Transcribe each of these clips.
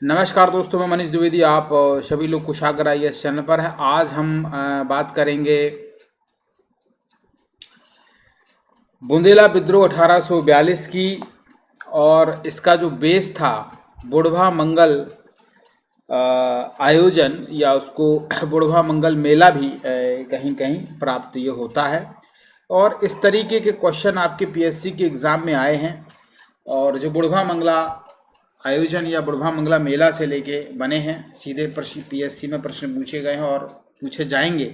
नमस्कार दोस्तों, मैं मनीष द्विवेदी। आप सभी लोग कुशाग्र आईएएस चैनल पर हैं। आज हम बात करेंगे बुंदेला विद्रोह 1842 की, और इसका जो बेस था बुढ़वा मंगल आयोजन, या उसको बुढ़वा मंगल मेला भी कहीं कहीं प्राप्त ये होता है। और इस तरीके के क्वेश्चन आपके पीएससी के एग्ज़ाम में आए हैं। और जो बुढ़वा मंगला आयोजन या बुढ़वा मंगला मेला से लेके बने हैं, सीधे प्रश्न पीएससी में प्रश्न पूछे गए हैं और पूछे जाएंगे।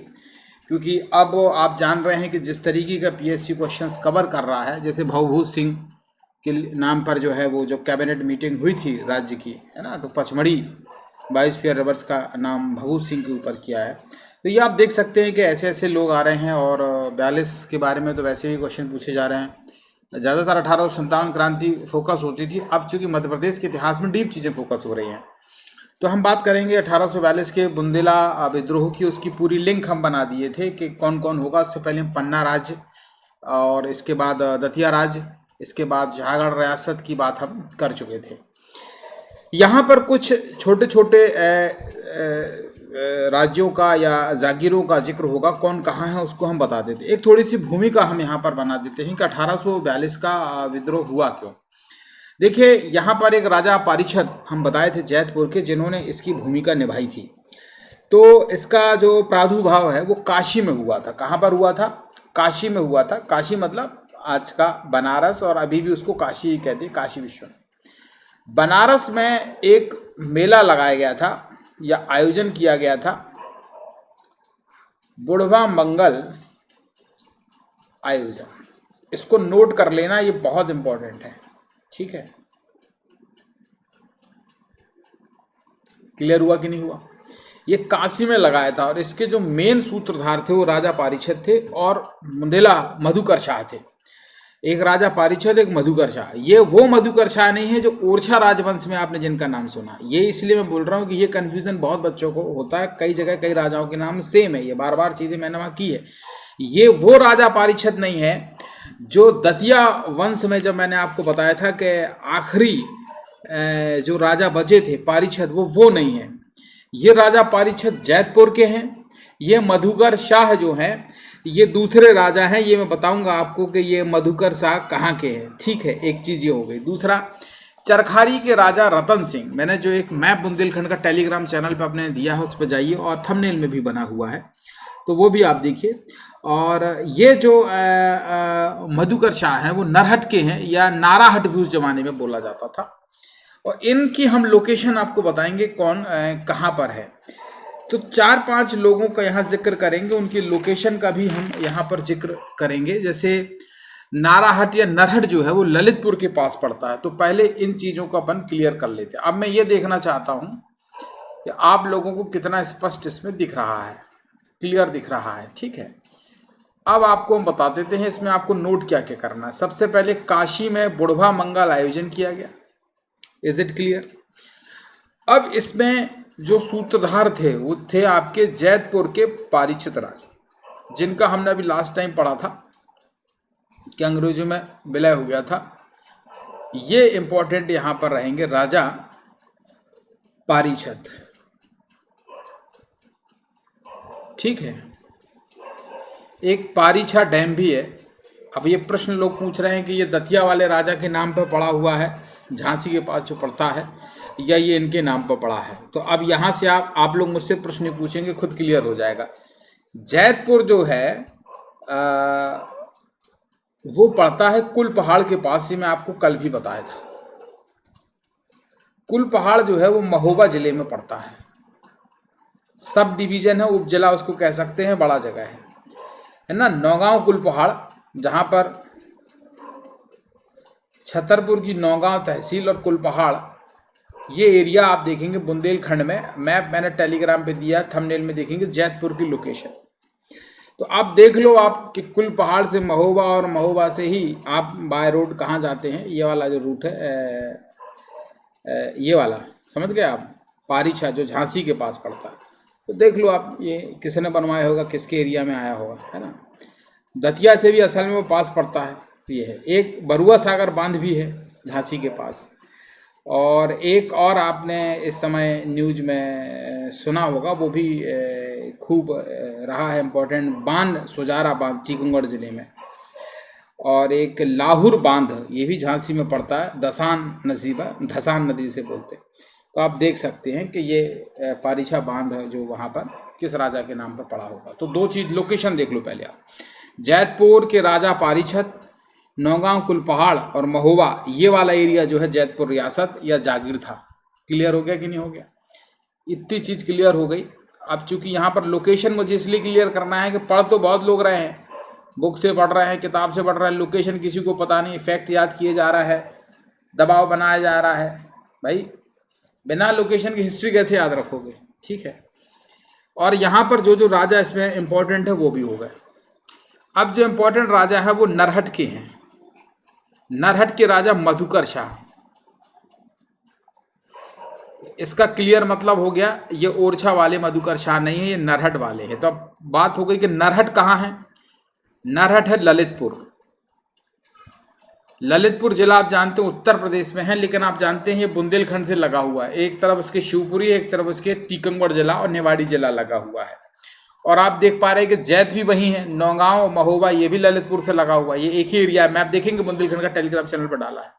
क्योंकि अब आप जान रहे हैं कि जिस तरीके का पीएससी क्वेश्चंस कवर कर रहा है, जैसे भवभूत सिंह के नाम पर जो है वो जो कैबिनेट मीटिंग हुई थी राज्य की, है ना, तो पचमढ़ी बायोस्फीयर रिवर्स का नाम भवभूत सिंह के ऊपर किया है। तो ये आप देख सकते हैं कि ऐसे ऐसे लोग आ रहे हैं। और 42 के बारे में तो वैसे भी क्वेश्चन पूछे जा रहे हैं। ज़्यादातर 1857 क्रांति फोकस होती थी, अब चूंकि मध्य प्रदेश के इतिहास में डीप चीज़ें फोकस हो रही हैं। तो हम बात करेंगे 1842 के बुंदेला विद्रोह की। उसकी पूरी लिंक हम बना दिए थे कि कौन कौन होगा। उससे पहले हम पन्ना राज्य, और इसके बाद दतिया राज्य, इसके बाद जहागढ़ रियासत की बात हम कर चुके थे। यहाँ पर कुछ छोटे छोटे राज्यों का या जागीरों का जिक्र होगा, कौन कहाँ है उसको हम बता देते। एक थोड़ी सी भूमिका हम यहाँ पर बना देते हैं कि 1842 का विद्रोह हुआ क्यों। देखिए, यहाँ पर एक राजा पारीक्षद हम बताए थे जैतपुर के, जिन्होंने इसकी भूमिका निभाई थी। तो इसका जो प्रादुर्भाव है वो काशी में हुआ था। कहाँ पर हुआ था? काशी में हुआ था। काशी मतलब आज का बनारस, और अभी भी उसको काशी ही कहते हैं, काशी विश्वनाथ। बनारस में एक मेला लगाया गया था या आयोजन किया गया था, बुढ़वा मंगल आयोजन। इसको नोट कर लेना, ये बहुत इंपॉर्टेंट है। ठीक है, क्लियर हुआ कि नहीं हुआ? ये काशी में लगाया था, और इसके जो मेन सूत्रधार थे वो राजा पारीक्षद थे और बुंदेला मधुकर शाह थे। एक राजा पारीक्षद, एक मधुकर शाह। ये वो मधुकर शाह नहीं है जो ओरछा राजवंश में आपने जिनका नाम सुना। ये इसलिए मैं बोल रहा हूँ कि ये कन्फ्यूजन बहुत बच्चों को होता है। कई जगह कई राजाओं के नाम सेम है, ये बार बार चीज़ें मैंने वहाँ की है। ये वो राजा पारीक्षद नहीं है जो दतिया वंश में, जब मैंने आपको बताया था कि आखिरी जो राजा बचे थे पारीक्षद, वो नहीं है। ये राजा पारीक्षद जैतपुर के हैं। ये मधुकर शाह जो हैं ये दूसरे राजा हैं। ये मैं बताऊंगा आपको कि ये मधुकर शाह कहाँ के हैं। ठीक है, एक चीज़ ये हो गई। दूसरा, चरखारी के राजा रतन सिंह। मैंने जो एक मैप बुंदेलखंड का टेलीग्राम चैनल पर अपने दिया है, उस पर जाइए, और थंबनेल में भी बना हुआ है, तो वो भी आप देखिए। और ये जो मधुकर शाह हैं वो नरहट के हैं, या नाराहट भी उस जमाने में बोला जाता था। और इनकी हम लोकेशन आपको बताएंगे कौन कहाँ पर है। तो 4-5 लोगों का यहाँ जिक्र करेंगे, उनकी लोकेशन का भी हम यहाँ पर जिक्र करेंगे। जैसे नाराहट या नरहट जो है वो ललितपुर के पास पड़ता है। तो पहले इन चीज़ों को अपन क्लियर कर लेते हैं। अब मैं ये देखना चाहता हूँ कि आप लोगों को कितना स्पष्ट इसमें दिख रहा है, क्लियर दिख रहा है। ठीक है, अब आपको हम बता देते हैं इसमें आपको नोट क्या क्या करना है। सबसे पहले काशी में बुढ़वा मंगल आयोजन किया गया। Is it clear? अब इसमें जो सूत्रधार थे वो थे आपके जैतपुर के पारीक्षद राजा, जिनका हमने अभी लास्ट टाइम पढ़ा था कि अंग्रेजों में विलय हो गया था। ये इंपॉर्टेंट यहां पर रहेंगे, राजा पारीक्षद। ठीक है, एक पारीछा डैम भी है। अब ये प्रश्न लोग पूछ रहे हैं कि ये दतिया वाले राजा के नाम पर पड़ा हुआ है, झांसी के पास जो पड़ता है, या ये इनके नाम पर पड़ा है। तो अब यहाँ से आप लोग मुझसे प्रश्न पूछेंगे, खुद क्लियर हो जाएगा। जैतपुर जो है वो पड़ता है कुल पहाड़ के पास ही। मैं आपको कल भी बताया था, कुल पहाड़ जो है वो महोबा जिले में पड़ता है। सब डिवीजन है, उपजिला उसको कह सकते हैं, बड़ा जगह है ना। नौगांव कुल पहाड़, जहाँ पर छतरपुर की नौगांव तहसील और कुल पहाड़, ये एरिया आप देखेंगे बुंदेलखंड में। मैप मैंने टेलीग्राम पे दिया, थंबनेल में देखेंगे जैतपुर की लोकेशन। तो आप देख लो आप कि कुल पहाड़ से महोबा, और महोबा से ही आप बाय रोड कहाँ जाते हैं। ये वाला जो रूट है, ये वाला समझ गए आप, पारीछा जो झांसी के पास पड़ता है। तो देख लो आप, ये किसने बनवाया होगा, किसके एरिया में आया होगा, है ना। दतिया से भी असल में वो पास पड़ता है। तो ये है। एक बरुआ सागर बांध भी है झांसी के पास। और एक और आपने इस समय न्यूज में सुना होगा, वो भी खूब रहा है इम्पोर्टेंट, बांध सुजारा बांध टीकमगढ़ जिले में, और एक लाहुर बांध ये भी झांसी में पड़ता है, धसान नदी से बोलते हैं। तो आप देख सकते हैं कि ये पारीछा बांध जो वहाँ पर किस राजा के नाम पर पड़ा होगा। तो दो चीज़, लोकेशन देख लो पहले आप, जैतपुर के राजा पारीछत, नौगांव कुलपहाड़ और महोबा, ये वाला एरिया जो है जैतपुर रियासत या जागीर था। क्लियर हो गया कि नहीं हो गया? इतनी चीज़ क्लियर हो गई। अब चूंकि यहाँ पर लोकेशन मुझे इसलिए क्लियर करना है कि पढ़ तो बहुत लोग रहे हैं, बुक से पढ़ रहे हैं, किताब से पढ़ रहे हैं, लोकेशन किसी को पता नहीं, फैक्ट याद किए जा रहा है, दबाव बनाया जा रहा है। भाई बिना लोकेशन की हिस्ट्री कैसे याद रखोगे? ठीक है। और यहाँ पर जो जो राजा इसमें इम्पोर्टेंट है वो भी हो गए। अब जो इम्पोर्टेंट राजा है वो नरहट के हैं। नरहट के राजा मधुकर शाह। इसका क्लियर मतलब हो गया, ये ओरछा वाले मधुकर शाह नहीं है, ये नरहट वाले हैं। तो अब बात हो गई कि नरहट कहाँ है। नरहट है ललितपुर। ललितपुर जिला आप जानते हो उत्तर प्रदेश में है, लेकिन आप जानते हैं ये बुंदेलखंड से लगा हुआ है। एक तरफ उसके शिवपुरी, एक तरफ उसके टीकमगढ़ जिला और निवाड़ी जिला लगा हुआ है। और आप देख पा रहे हैं कि जैत भी वही है, नौगांव महोबा ये भी ललितपुर से लगा हुआ है, ये एक ही एरिया है। मैप देखेंगे बुंदेलखंड का, टेलीग्राम चैनल पर डाला है।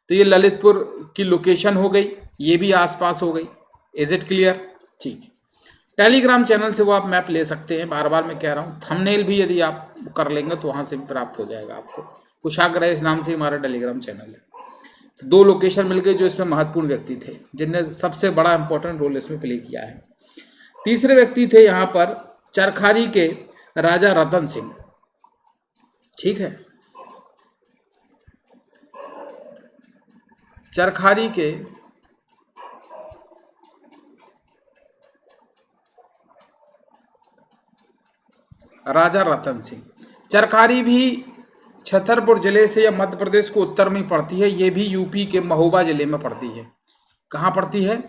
तो ये ललितपुर की लोकेशन हो गई, ये भी आसपास हो गई। Is it clear? ठीक है। टेलीग्राम चैनल से वो आप मैप ले सकते हैं, बार बार मैं कह रहा हूँ। थंबनेल भी यदि आप कर लेंगे तो वहाँ से भी प्राप्त हो जाएगा आपको। कुशाग्रह इस नाम से हमारा टेलीग्राम चैनल है। तो दो लोकेशन मिल गए जो इसमें महत्वपूर्ण व्यक्ति थे, जिनने सबसे बड़ा इंपॉर्टेंट रोल इसमें प्ले किया है। तीसरे व्यक्ति थे यहाँ पर चरखारी के राजा रतन सिंह। ठीक है, चरखारी के राजा रतन सिंह। चरखारी भी छतरपुर जिले से या मध्य प्रदेश को उत्तर में पड़ती है। ये भी यूपी के महोबा जिले में पड़ती है। कहाँ पड़ती है?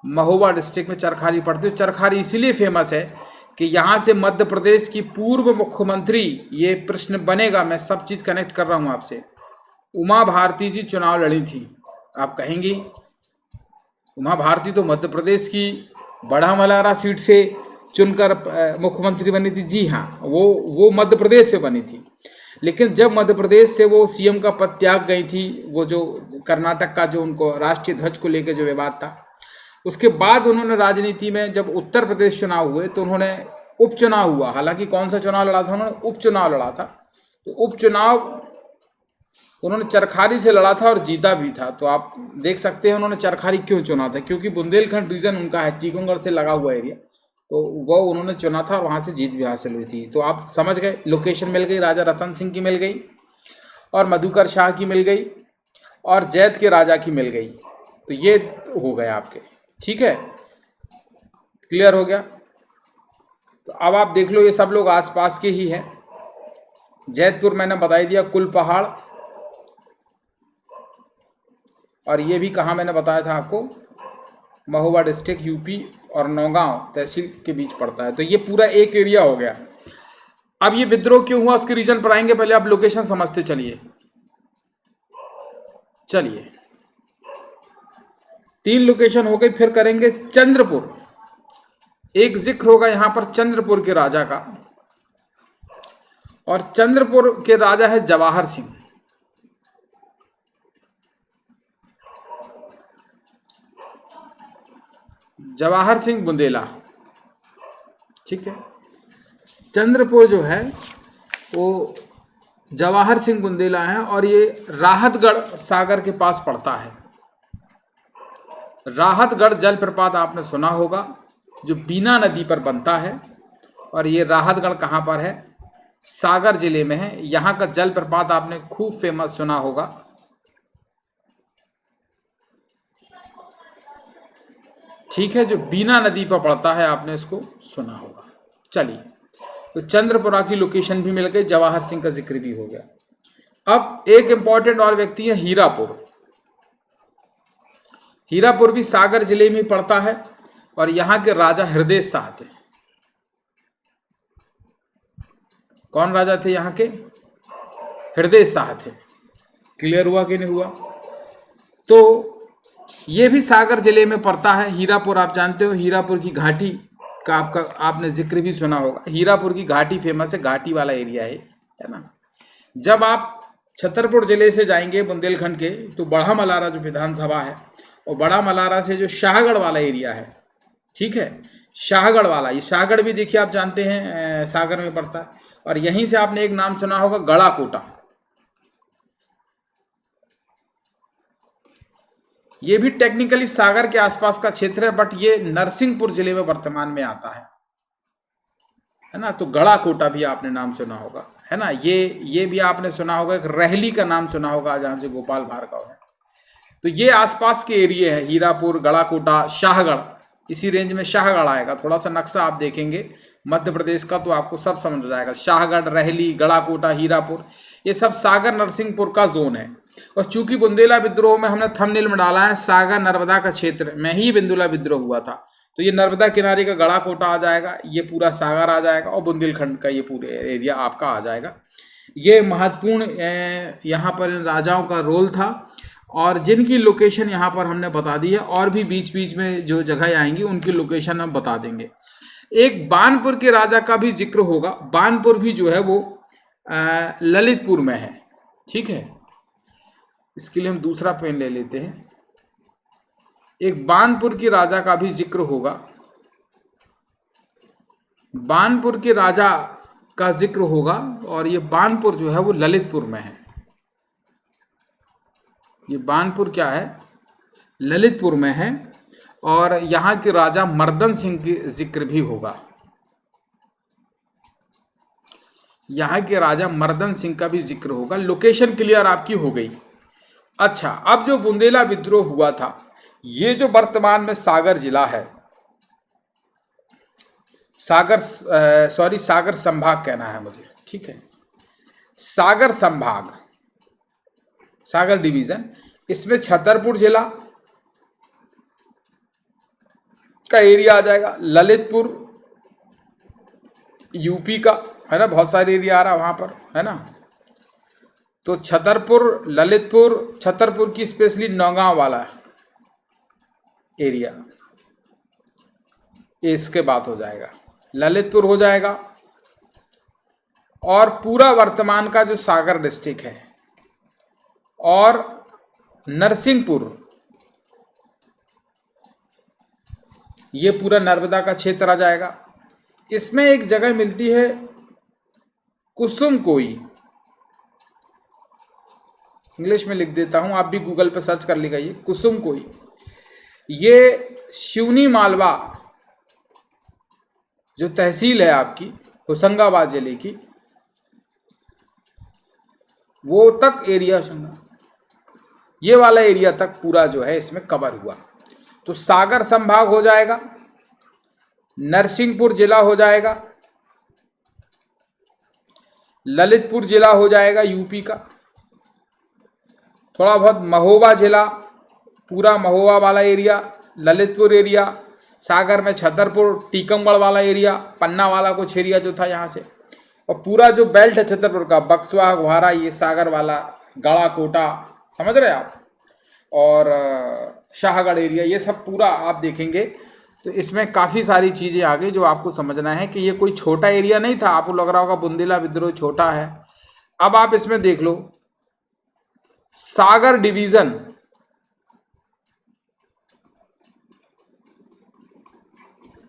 महोबा डिस्ट्रिक्ट में चरखारी पड़ती है। चरखारी इसीलिए फेमस है कि यहाँ से मध्य प्रदेश की पूर्व मुख्यमंत्री, ये प्रश्न बनेगा, मैं सब चीज़ कनेक्ट कर रहा हूँ आपसे, उमा भारती जी चुनाव लड़ी थी। आप कहेंगी उमा भारती तो मध्य प्रदेश की बढ़ामलारा सीट से चुनकर मुख्यमंत्री बनी थी। जी हाँ, वो मध्य प्रदेश से बनी थी, लेकिन जब मध्य प्रदेश से वो सीएम का पद त्याग गई थी, वो जो कर्नाटक का जो उनको राष्ट्रीय ध्वज को लेकर जो विवाद था, उसके बाद उन्होंने राजनीति में, जब उत्तर प्रदेश चुनाव हुए तो उन्होंने उपचुनाव हुआ। हालांकि कौन सा चुनाव लड़ा था? उन्होंने उपचुनाव लड़ा था। तो उपचुनाव उन्होंने चरखारी से लड़ा था और जीता भी था। तो आप देख सकते हैं उन्होंने चरखारी क्यों चुना था, क्योंकि बुंदेलखंड रीजन उनका है, टीकमगढ़ से लगा हुआ एरिया, तो वो उन्होंने चुना था और वहाँ से जीत भी हासिल हुई थी। तो आप समझ गए, लोकेशन मिल गई, राजा रतन सिंह की मिल गई और मधुकर शाह की मिल गई और जैत के राजा की मिल गई। तो ये हो गए आपके। ठीक है, क्लियर हो गया? तो अब आप देख लो, ये सब लोग आसपास के ही हैं। जैतपुर मैंने बता दिया, कुल पहाड़, और ये भी कहाँ मैंने बताया था आपको, महोबा डिस्ट्रिक्ट यूपी और नौगांव तहसील के बीच पड़ता है। तो ये पूरा एक एरिया हो गया। अब ये विद्रोह क्यों हुआ उसके रीजन पर आएंगे, पहले आप लोकेशन समझते चलिए। चलिए, 3 लोकेशन हो गई, फिर करेंगे चंद्रपुर। एक जिक्र होगा यहां पर चंद्रपुर के राजा का, और चंद्रपुर के राजा है जवाहर सिंह। जवाहर सिंह बुंदेला। ठीक है, चंद्रपुर जो है वो जवाहर सिंह बुंदेला है, और ये राहतगढ़ सागर के पास पड़ता है। राहतगढ़ जलप्रपात आपने सुना होगा, जो बीना नदी पर बनता है, और ये राहतगढ़ कहाँ पर है? सागर जिले में है। यहाँ का जलप्रपात आपने खूब फेमस सुना होगा। ठीक है, जो बीना नदी पर पड़ता है, आपने इसको सुना होगा। चलिए, तो चंद्रपुरा की लोकेशन भी मिल गई, जवाहर सिंह का जिक्र भी हो गया। अब एक इंपॉर्टेंट और व्यक्ति है हीरापुर। हीरापुर भी सागर जिले में पड़ता है, और यहाँ के राजा हृदय शाह थे। कौन राजा थे यहाँ के? हृदय शाह थे। क्लियर हुआ कि नहीं हुआ? तो ये भी सागर जिले में पड़ता है। हीरापुर आप जानते हो, हीरापुर की घाटी का आपने जिक्र भी सुना होगा। हीरापुर की घाटी फेमस है, घाटी वाला एरिया है ना। जब आप छतरपुर जिले से जाएंगे बुंदेलखंड के, तो बड़ा मलारा जो विधानसभा है, और बड़ा मलारा से जो शाहगढ़ वाला एरिया है, ठीक है, शाहगढ़ वाला, ये शाहगढ़ भी देखिए आप जानते हैं सागर में पड़ता है। और यहीं से आपने एक नाम सुना होगा गड़ाकोटा, ये भी टेक्निकली सागर के आसपास का क्षेत्र है, बट ये नरसिंहपुर जिले में वर्तमान में आता है ना। तो गड़ाकोटा भी आपने नाम सुना होगा, है ना। ये भी आपने सुना होगा, एक रहली का नाम सुना होगा जहां से गोपाल भार्गव है। तो ये आसपास के एरिया है, हीरापुर, गड़ाकोटा, शाहगढ़, इसी रेंज में शाहगढ़ आएगा। थोड़ा सा नक्शा आप देखेंगे मध्य प्रदेश का तो आपको सब समझ जाएगा। शाहगढ़, रहली, गड़ाकोटा, हीरापुर, ये सब सागर नरसिंहपुर का जोन है। और चूंकि बुंदेला विद्रोह में हमने थंबनेल में डाला है सागर नर्मदा का क्षेत्र में ही बुंदेला विद्रोह हुआ था, तो ये नर्मदा किनारे का गड़ाकोटा आ जाएगा, ये पूरा सागर आ जाएगा, और बुंदेलखंड का ये पूरे एरिया आपका आ जाएगा। ये महत्वपूर्ण यहाँ पर इन राजाओं का रोल था, और जिनकी लोकेशन यहाँ पर हमने बता दी है, और भी बीच बीच में जो जगह आएंगी उनकी लोकेशन हम बता देंगे। एक बानपुर के राजा का भी जिक्र होगा। बानपुर भी जो है वो ललितपुर में है, ठीक है। इसके लिए हम दूसरा पेन ले लेते हैं। एक बानपुर के राजा का भी जिक्र होगा। बानपुर के राजा का जिक्र होगा, और ये बानपुर जो है वो ललितपुर में है। ये बानपुर क्या है, ललितपुर में है। और यहाँ के राजा मर्दन सिंह की जिक्र भी होगा। यहाँ के राजा मर्दन सिंह का भी जिक्र होगा। लोकेशन क्लियर आपकी हो गई। अच्छा, अब जो बुंदेला विद्रोह हुआ था, ये जो वर्तमान में सागर जिला है, सागर संभाग कहना है मुझे, ठीक है, सागर संभाग, सागर डिवीजन, इसमें छतरपुर जिला का एरिया आ जाएगा। ललितपुर यूपी का है ना, बहुत सारे एरिया आ रहा है वहां पर, है ना। तो छतरपुर, ललितपुर, छतरपुर की स्पेशली नौगांव वाला एरिया, इसके बाद हो जाएगा ललितपुर हो जाएगा। और पूरा वर्तमान का जो सागर डिस्ट्रिक्ट है, और नरसिंहपुर, ये पूरा नर्मदा का क्षेत्र आ जाएगा। इसमें एक जगह मिलती है कुसुमकोई, इंग्लिश में लिख देता हूं, आप भी गूगल पे सर्च कर लीजिए कुसुमकोई। ये शिवनी मालवा जो तहसील है आपकी होशंगाबाद जिले की, वो तक एरिया, ये वाला एरिया तक पूरा जो है इसमें कवर हुआ। तो सागर संभाग हो जाएगा, नरसिंहपुर जिला हो जाएगा, ललितपुर जिला हो जाएगा यूपी का, थोड़ा बहुत महोबा जिला, पूरा महोबा वाला एरिया, ललितपुर एरिया, सागर में छतरपुर, टीकमगढ़ वाला एरिया, पन्ना वाला कुछ एरिया जो था यहाँ से, और पूरा जो बेल्ट है छतरपुर का, बक्सवा, गुहारा, ये सागर वाला, गड़ाकोटा, समझ रहे आप, और शाहगढ़ एरिया, ये सब पूरा आप देखेंगे तो इसमें काफ़ी सारी चीज़ें आ गई जो आपको समझना है कि ये कोई छोटा एरिया नहीं था। आपको लग रहा होगा बुंदेला विद्रोह छोटा है। अब आप इसमें देख लो सागर डिवीजन,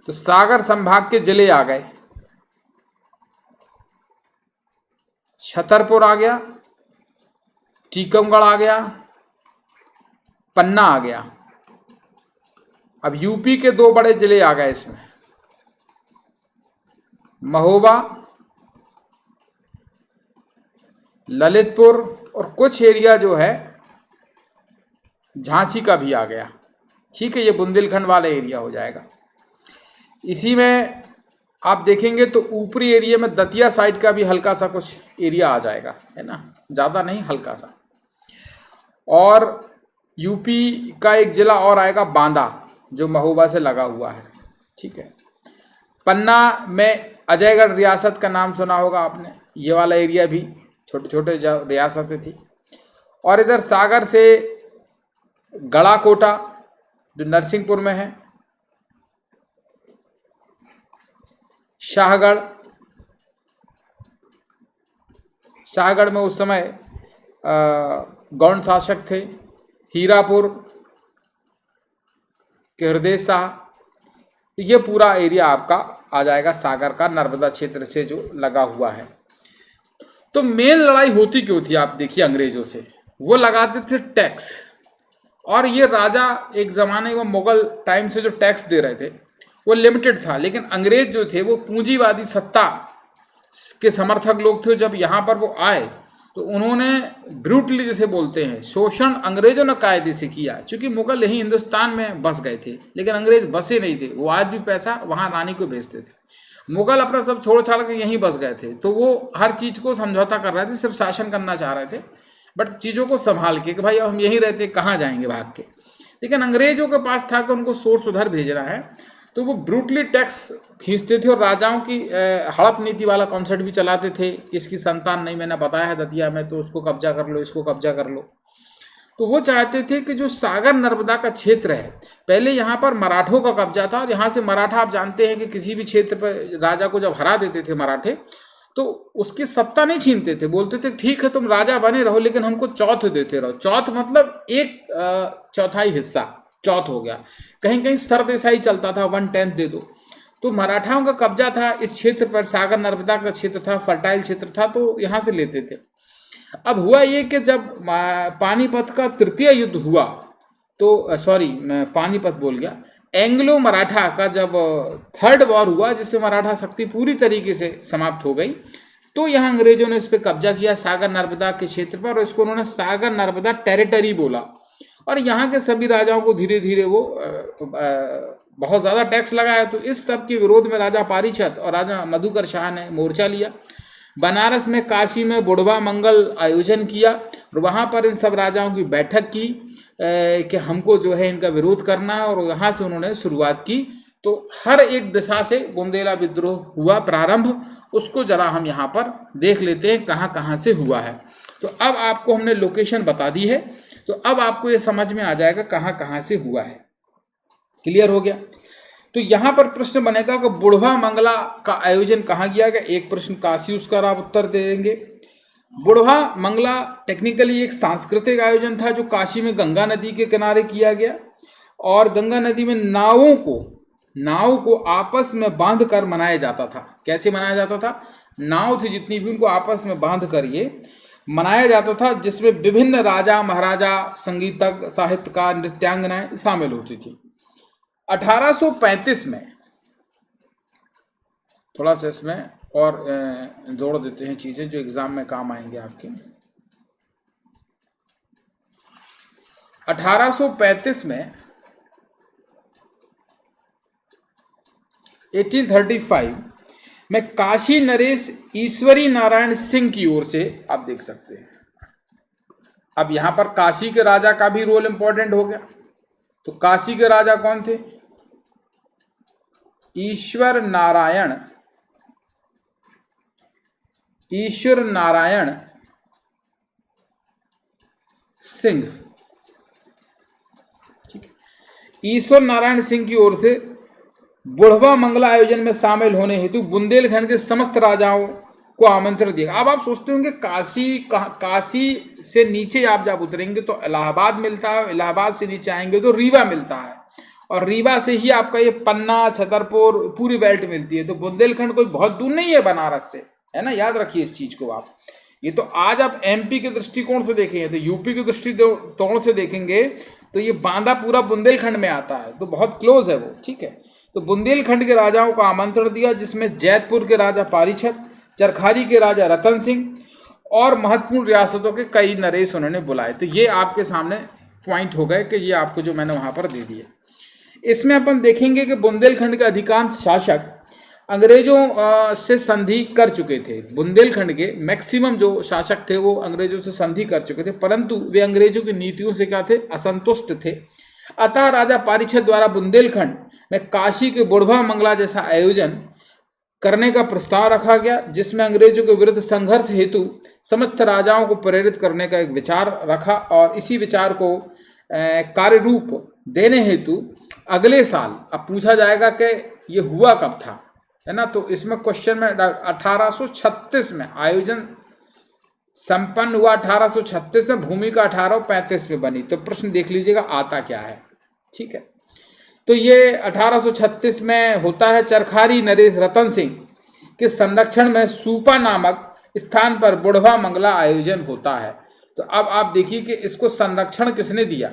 तो सागर संभाग के जिले आ गए, छतरपुर आ गया, टीकमगढ़ आ गया, पन्ना आ गया। अब यूपी के दो बड़े जिले आ गए इसमें, महोबा, ललितपुर, और कुछ एरिया जो है झांसी का भी आ गया, ठीक है। ये बुंदेलखंड वाला एरिया हो जाएगा। इसी में आप देखेंगे तो ऊपरी एरिया में दतिया साइड का भी हल्का सा कुछ एरिया आ जाएगा, है ना, ज़्यादा नहीं, हल्का सा। और यूपी का एक जिला और आएगा बांदा, जो महोबा से लगा हुआ है, ठीक है। पन्ना में अजयगढ़ रियासत का नाम सुना होगा आपने, ये वाला एरिया भी छोटे छोटे रियासतें थी। और इधर सागर से गड़ाकोटा जो नरसिंहपुर में है, शाहगढ़, शाहगढ़ में उस समय गौंड शासक थे, हीरापुर के हृदय शाह, ये पूरा एरिया आपका आ जाएगा सागर का, नर्मदा क्षेत्र से जो लगा हुआ है। तो मेन लड़ाई होती क्यों थी आप देखिए अंग्रेजों से, वो लगाते थे टैक्स, और ये राजा एक ज़माने में मुगल टाइम से जो टैक्स दे रहे थे वो लिमिटेड था, लेकिन अंग्रेज जो थे वो पूंजीवादी सत्ता के समर्थक लोग थे। जब यहाँ पर वो आए तो उन्होंने ब्रूटली जिसे बोलते हैं शोषण अंग्रेजों ने कायदे से किया, क्योंकि मुगल यहीं हिंदुस्तान में बस गए थे, लेकिन अंग्रेज बसे नहीं थे, वो आज भी पैसा वहाँ रानी को भेजते थे। मुगल अपना सब छोड़ छाड़ के यहीं बस गए थे, तो वो हर चीज़ को समझौता कर रहे थे, सिर्फ शासन करना चाह रहे थे, बट चीज़ों को संभाल के कि भाई अब हम यहीं रहते कहाँ जाएंगे भाग के। लेकिन अंग्रेजों के पास था कि उनको सोर्स उधर भेजना है, तो वो ब्रूटली टैक्स खींचते थे और राजाओं की हड़प नीति वाला कॉन्सेप्ट भी चलाते थे। किसकी संतान नहीं मैंने बताया है दतिया में, तो उसको कब्जा कर लो, इसको कब्जा कर लो। तो वो चाहते थे कि जो सागर नर्मदा का क्षेत्र है, पहले यहाँ पर मराठों का कब्जा था, और यहाँ से मराठा आप जानते हैं कि किसी भी क्षेत्र पर राजा को जब हरा देते थे मराठे, तो उसकी सत्ता नहीं छीनते थे, बोलते थे ठीक है तुम राजा बने रहो लेकिन हमको चौथ देते रहो। चौथ मतलब एक चौथाई हिस्सा चौथ हो गया, कहीं कहीं सरदेसाई चलता था, 1/10 दे दो। तो मराठाओं का कब्जा था इस क्षेत्र पर, सागर नर्मदा का क्षेत्र था, फर्टाइल क्षेत्र था, तो यहाँ से लेते थे। अब हुआ ये कि जब पानीपत का तृतीय युद्ध हुआ, तो सॉरी मैं पानीपत बोल गया, एंग्लो मराठा का जब थर्ड वॉर हुआ, जिससे मराठा शक्ति पूरी तरीके से समाप्त हो गई, तो यहाँ अंग्रेजों ने इस पर कब्जा किया सागर नर्मदा के क्षेत्र पर, और इसको उन्होंने सागर नर्मदा टेरिटरी बोला। और यहाँ के सभी राजाओं को धीरे धीरे वो बहुत ज़्यादा टैक्स लगाया। तो इस सब के विरोध में राजा पारीक्षत और राजा मधुकर शाह ने मोर्चा लिया। बनारस में, काशी में बुढ़वा मंगल आयोजन किया, और वहाँ पर इन सब राजाओं की बैठक की कि हमको जो है इनका विरोध करना है, और यहाँ से उन्होंने शुरुआत की। तो हर एक दिशा से बुंदेला विद्रोह हुआ प्रारंभ, उसको जरा हम यहाँ पर देख लेते हैं कहाँ कहाँ से हुआ है। तो अब आपको हमने लोकेशन बता दी है, तो अब आपको ये समझ में आ जाएगा कहाँ कहाँ से हुआ है। क्लियर हो गया? तो यहाँ पर प्रश्न बनेगा कि बुढ़वा मंगला का आयोजन कहाँ किया गया। एक प्रश्न काशी, उसका आप उत्तर दे देंगे। बुढ़वा मंगला टेक्निकली एक सांस्कृतिक आयोजन था जो काशी में गंगा नदी के किनारे किया गया, और गंगा नदी में नाव को आपस में बांध कर मनाया जाता था। कैसे मनाया जाता था? नाव थी जितनी भी, उनको आपस में बांध कर ये मनाया जाता था, जिसमें विभिन्न राजा महाराजा, संगीतज्ञ, साहित्यकार, नृत्यांगनाएं शामिल होती थी। 1835 में, थोड़ा सा इसमें और जोड़ देते हैं चीज़ें जो एग्ज़ाम में काम आएंगे आपके। 1835 में 1835 में काशी नरेश ईश्वरी नारायण सिंह की ओर से, आप देख सकते हैं। अब यहाँ पर काशी के राजा का भी रोल इंपॉर्टेंट हो गया। तो काशी के राजा कौन थे? ईश्वर नारायण सिंह, ठीक है। ईश्वर नारायण सिंह की ओर से बुढ़वा मंगला आयोजन में शामिल होने हेतु बुंदेलखंड के समस्त राजाओं को आमंत्रण दिया। अब आप सोचते होंगे काशी से नीचे आप जब उतरेंगे तो इलाहाबाद मिलता है, इलाहाबाद से नीचे आएंगे तो रीवा मिलता है, और रीवा से ही आपका ये पन्ना, छतरपुर, पूरी बेल्ट मिलती है। तो बुंदेलखंड कोई बहुत दूर नहीं है बनारस से, है ना, याद रखिए इस चीज को आप। ये तो आज आप एमपी के दृष्टिकोण से देखेंगे, तो यूपी के दृष्टिकोण से देखेंगे तो ये बांदा पूरा बुंदेलखंड में आता है, तो बहुत क्लोज है वो, ठीक है। तो बुंदेलखंड के राजाओं को आमंत्रण दिया, जिसमें जैतपुर के राजा पारीक्षत, चरखारी के राजा रतन सिंह और महत्वपूर्ण रियासतों के कई नरेश उन्होंने बुलाए। तो ये आपके सामने पॉइंट हो गए कि ये आपको जो मैंने वहाँ पर दे दिए। इसमें अपन देखेंगे कि बुंदेलखंड के अधिकांश शासक अंग्रेजों से संधि कर चुके थे। बुंदेलखंड के मैक्सिमम जो शासक थे वो अंग्रेजों से संधि कर चुके थे, परंतु वे अंग्रेजों की नीतियों से क्या थे? असंतुष्ट थे। अतः राजा पारीक्षत द्वारा बुंदेलखंड में काशी के बुढ़वा मंगला जैसा आयोजन करने का प्रस्ताव रखा गया, जिसमें अंग्रेजों के विरुद्ध संघर्ष हेतु समस्त राजाओं को प्रेरित करने का एक विचार रखा, और इसी विचार को कार्य रूप देने हेतु अगले साल, अब पूछा जाएगा कि ये हुआ कब था, है ना, तो इसमें क्वेश्चन में 1836 में आयोजन संपन्न हुआ, 1836 में, भूमिका 1835 में बनी। तो प्रश्न देख लीजिएगा आता क्या है, ठीक है। तो ये 1836 में होता है। चरखारी नरेश रतन सिंह के संरक्षण में सूपा नामक स्थान पर बुढ़वा मंगला आयोजन होता है। तो अब आप देखिए कि इसको संरक्षण किसने दिया,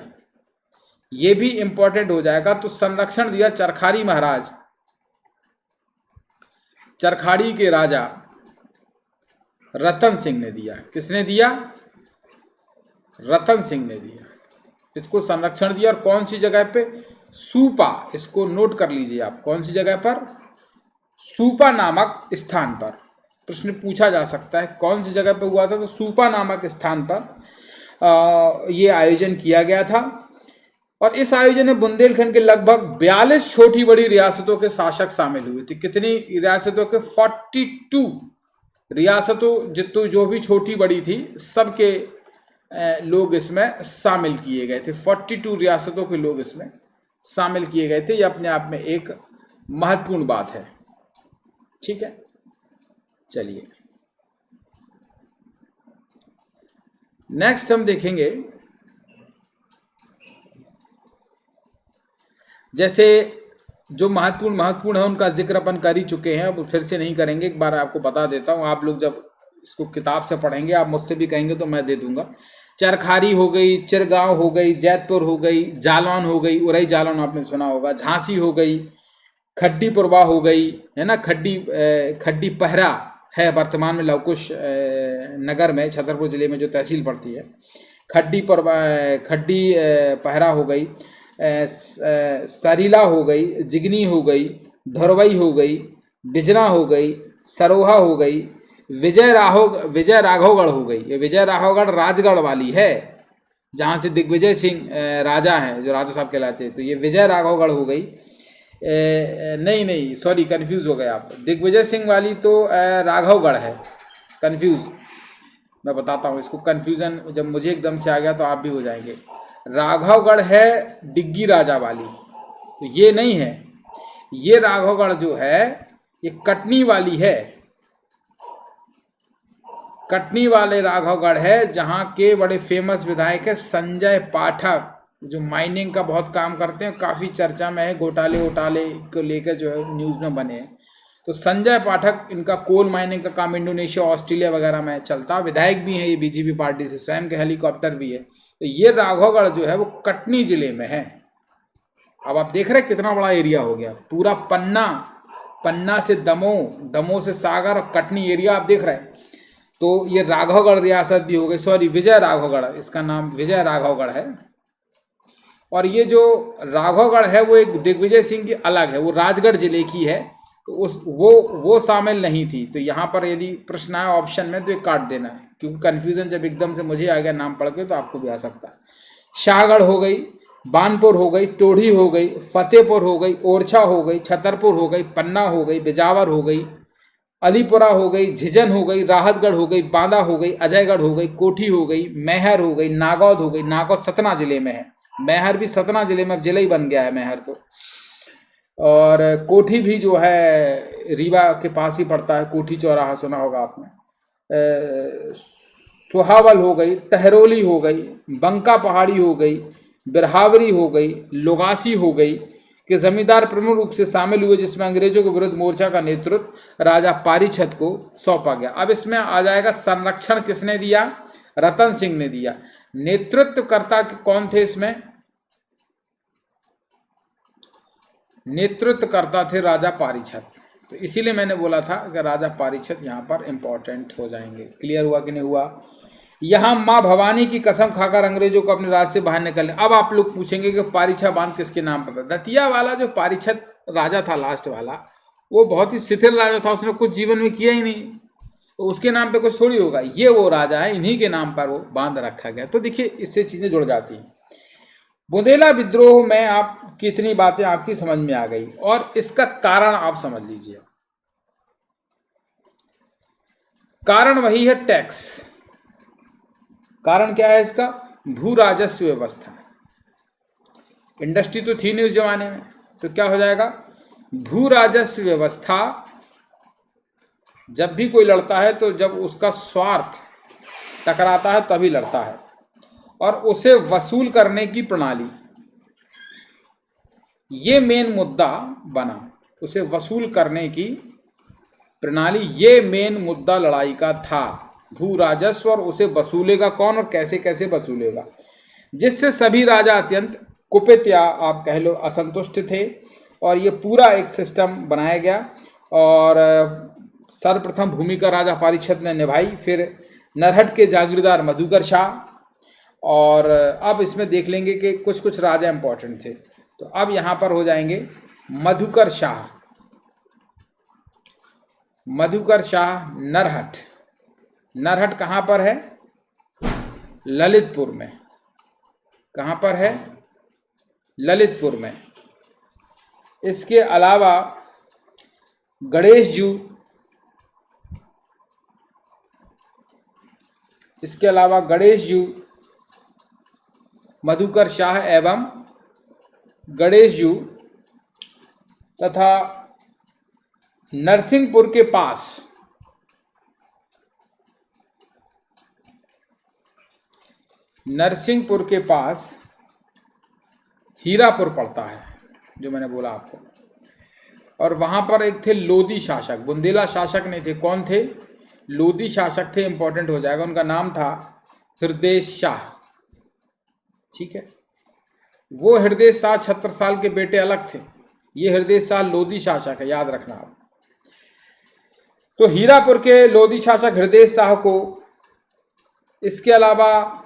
ये भी इंपॉर्टेंट हो जाएगा। तो संरक्षण दिया चरखारी महाराज, चरखाड़ी के राजा रतन सिंह ने दिया। किसने दिया? रतन सिंह ने दिया, इसको संरक्षण दिया। और कौन सी जगह पे? सूपा, इसको नोट कर लीजिए आप, कौन सी जगह पर? सूपा नामक स्थान पर। प्रश्न पूछा जा सकता है कौन सी जगह पर हुआ था, तो सूपा नामक स्थान पर ये आयोजन किया गया था। और इस आयोजन में बुंदेलखंड के लगभग 42 छोटी बड़ी रियासतों के शासक शामिल हुए थे। कितनी रियासतों के? 42 रियासतों, जितनी जो भी छोटी बड़ी थी सबके लोग इसमें शामिल किए गए थे। 42 रियासतों के लोग इसमें शामिल किए गए थे। ये अपने आप में एक महत्वपूर्ण बात है, ठीक है। चलिए नेक्स्ट हम देखेंगे, जैसे जो महत्वपूर्ण है उनका जिक्र अपन कर ही चुके हैं, अब फिर से नहीं करेंगे, एक बार आपको बता देता हूँ। आप लोग जब इसको किताब से पढ़ेंगे, आप मुझसे भी कहेंगे तो मैं दे दूंगा। चरखारी हो गई, चिरगांव हो गई, जैतपुर हो गई, जालौन हो गई, उरई जालौन आपने सुना होगा, झांसी हो गई, खड्डी पुरवा हो गई, है ना, खड्डी पहरा है वर्तमान में लवकुश नगर में, छतरपुर जिले में जो तहसील पड़ती है। खड्डी पहरा हो गई, सरीला हो गई, जिगनी हो गई, धरवई हो गई, बिजना हो गई, सरोहा हो गई, विजय राघवगढ़ हो गई। ये विजय राघवगढ़ राजगढ़ वाली है, जहाँ से दिग्विजय सिंह राजा हैं, जो राजा साहब कहलाते हैं। तो ये विजय राघवगढ़ हो गई। नहीं सॉरी, कंफ्यूज हो गए आप। दिग्विजय सिंह वाली तो राघवगढ़ है, कंफ्यूज। मैं बताता हूँ इसको, कंफ्यूजन जब मुझे एकदम से आ गया तो आप भी हो जाएंगे। राघवगढ़ है डिग्गी राजा वाली, तो ये नहीं है। ये राघवगढ़ जो है ये कटनी वाली है, कटनी वाले राघवगढ़ है, जहाँ के बड़े फेमस विधायक है संजय पाठक, जो माइनिंग का बहुत काम करते हैं, काफ़ी चर्चा में है, घोटाले को लेकर जो है न्यूज़ में बने हैं। तो संजय पाठक, इनका कोल माइनिंग का काम इंडोनेशिया, ऑस्ट्रेलिया वगैरह में चलता, विधायक भी हैं ये बीजेपी पार्टी से, स्वयं के हेलीकॉप्टर भी है। तो ये राघवगढ़ जो है वो कटनी जिले में है। अब आप देख रहे हैं कितना बड़ा एरिया हो गया, पूरा पन्ना से दमोह से सागर और कटनी एरिया आप देख रहे हैं। तो ये राघवगढ़ रियासत भी हो गई, सॉरी विजय राघवगढ़, इसका नाम विजय राघवगढ़ है। और ये जो राघवगढ़ है वो एक दिग्विजय सिंह की अलग है, वो राजगढ़ जिले की है, तो वो शामिल नहीं थी। तो यहाँ पर यदि प्रश्न आया ऑप्शन में तो ये काट देना है, क्योंकि कन्फ्यूजन जब एकदम से मुझे आ गया नाम पढ़ के तो आपको भी आ सकता है। शाहगढ़ हो गई, बानपुर हो गई, टोढ़ी हो गई, फतेहपुर हो गई, ओरछा हो गई, छतरपुर हो गई, पन्ना हो गई, बिजावर हो गई, अलीपुरा हो गई, झिझन हो गई, राहतगढ़ हो गई, बांदा हो गई, अजयगढ़ हो गई, कोठी हो गई, मैहर हो गई, नागौद हो गई। नागौद सतना जिले में है, मैहर भी सतना जिले में, अब जिला ही बन गया है मैहर तो। और कोठी भी जो है रीवा के पास ही पड़ता है, कोठी चौराहा सुना होगा आपने। सुहावल हो गई, टहरोली हो गई, बंका पहाड़ी हो गई, बिरहावरी हो गई, लोगासी हो गई के जमींदार प्रमुख रूप से शामिल हुए, जिसमें अंग्रेजों के विरुद्ध मोर्चा का नेतृत्व राजा पारीछत को सौंपा गया। अब इसमें आ जाएगा संरक्षण किसने दिया? रतन सिंह ने दिया। नेतृत्वकर्ता कौन थे इसमें? नेतृत्वकर्ता थे राजा पारीछत। तो इसीलिए मैंने बोला था कि राजा पारीछत यहाँ पर इंपॉर्टेंट हो जाएंगे। क्लियर हुआ कि नहीं हुआ? यहाँ माँ भवानी की कसम खाकर अंग्रेजों को अपने राज्य से बाहर निकलने। अब आप लोग पूछेंगे कि पारीछत बांध किसके नाम पर? दतिया वाला जो पारीछत राजा था लास्ट वाला, वो बहुत ही शिथिल राजा था, उसने कुछ जीवन में किया ही नहीं, तो उसके नाम पे कुछ थोड़ी होगा। ये वो राजा है, इन्हीं के नाम पर वो बांध रखा गया। तो देखिए इससे चीजें जुड़ जाती हैं। बुंदेला विद्रोह में आप कितनी बातें आपकी समझ में आ गई, और इसका कारण आप समझ लीजिए। कारण वही है टैक्स। कारण क्या है इसका? भू राजस्व व्यवस्था। इंडस्ट्री तो थी नहीं उस जमाने में, तो क्या हो जाएगा, भू राजस्व व्यवस्था। जब भी कोई लड़ता है तो जब उसका स्वार्थ टकराता है तभी लड़ता है, और उसे वसूल करने की प्रणाली, ये मेन मुद्दा बना। उसे वसूल करने की प्रणाली, ये मेन मुद्दा लड़ाई का था, भू राजस्व, और उसे वसूलेगा कौन और कैसे कैसे वसूलेगा, जिससे सभी राजा अत्यंत कुपित या आप कह लो असंतुष्ट थे। और ये पूरा एक सिस्टम बनाया गया, और सर्वप्रथम भूमिका राजा पारीक्षत ने निभाई, फिर नरहट के जागीरदार मधुकर शाह, और अब इसमें देख लेंगे कि कुछ कुछ राजा इंपॉर्टेंट थे। तो अब यहाँ पर हो जाएंगे मधुकर शाह। मधुकर शाह नरहट, नरहट कहाँ पर है, ललितपुर में। कहाँ पर है, ललितपुर में। इसके अलावा गणेश जू, इसके अलावा गणेश जू, मधुकर शाह एवं गणेश जू, तथा नरसिंहपुर के पास, नरसिंहपुर के पास हीरापुर पड़ता है, जो मैंने बोला आपको। और वहाँ पर एक थे लोधी शासक, बुंदेला शासक नहीं थे, कौन थे, लोधी शासक थे, इंपॉर्टेंट हो जाएगा। उनका नाम था हृदय शाह, ठीक है। वो हृदय शाह छत्रसाल के बेटे अलग थे, ये हृदय शाह लोधी शासक है, याद रखना आप। तो हीरापुर के लोधी शासक हृदय शाह को, इसके अलावा